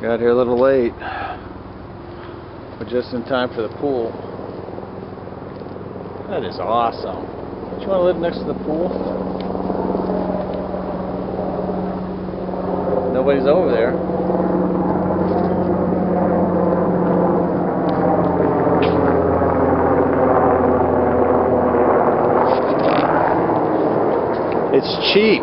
Got here a little late, but just in time for the pool. That is awesome. Don't you want to live next to the pool? Nobody's over there. It's cheap.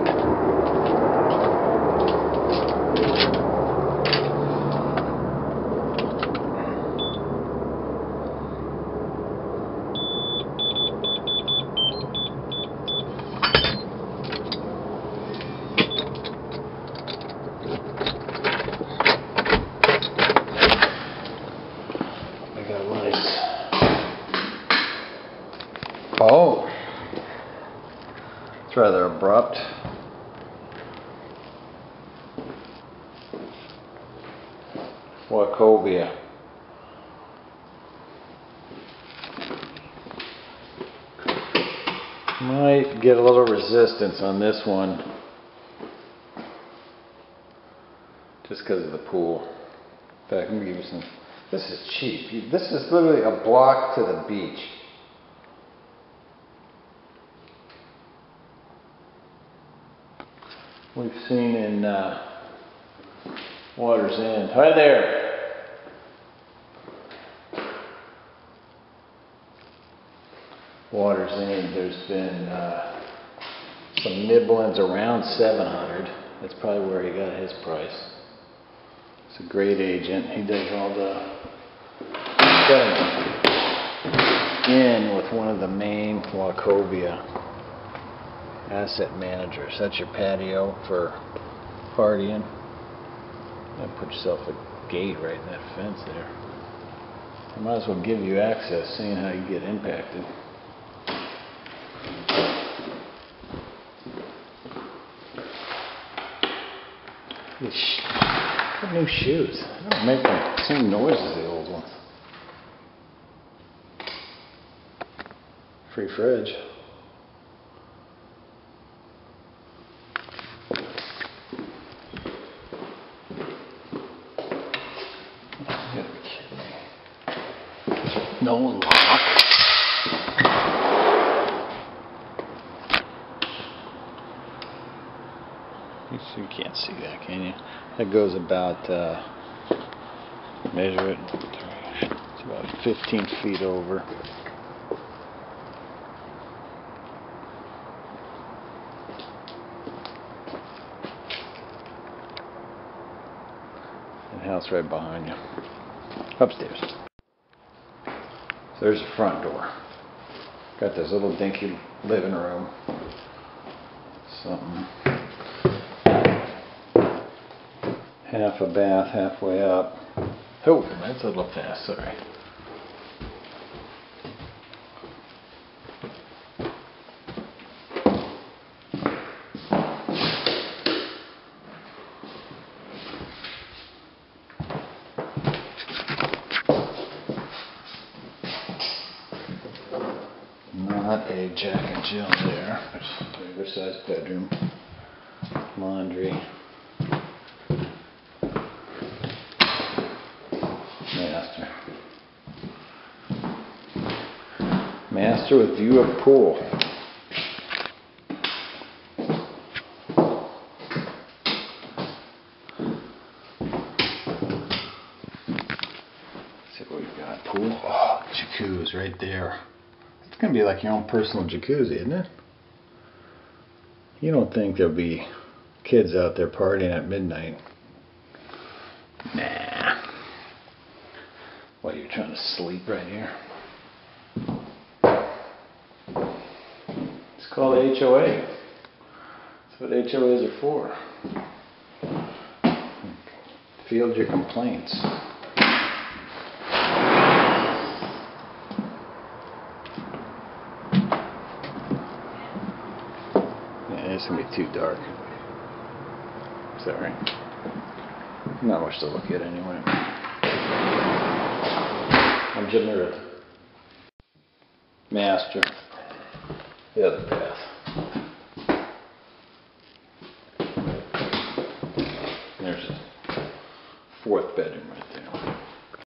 Oh, it's rather abrupt. Wachovia. Might get a little resistance on this one, just because of the pool. In fact, let me give you some. This is cheap. This is literally a block to the beach. We've seen in Water's End. Hi there. Water's End. There's been some nibblings around 700. That's probably where he got his price. It's a great agent. He does all the. Got in with one of the main Wachovia asset managers. That's your patio for partying. You put yourself a gate right in that fence there. I might as well give you access, seeing how you get impacted. What new shoes? They don't make the same noise as the old ones. Free fridge. No lock. You can't see that, can you? That goes about, measure it, it's about 15 feet over. And house right behind you. Upstairs. So there's the front door. Got this little dinky living room. Something. Half a bath, halfway up. Oh, that's a little fast, sorry. Not a Jack and Jill there. There's a regular sized bedroom. Laundry. Master with view of pool. Let's see what we've got. Pool. Oh, jacuzzi right there. It's gonna be like your own personal jacuzzi, isn't it? You don't think there'll be kids out there partying at midnight? Nah. What, you're trying to sleep right here? It's called HOA. That's what HOAs are for. Field your complaints. Yeah, it's going to be too dark. Sorry. Not much to look at anyway. I'm Jim Merritt. Master. The other path. There's fourth bedroom right there.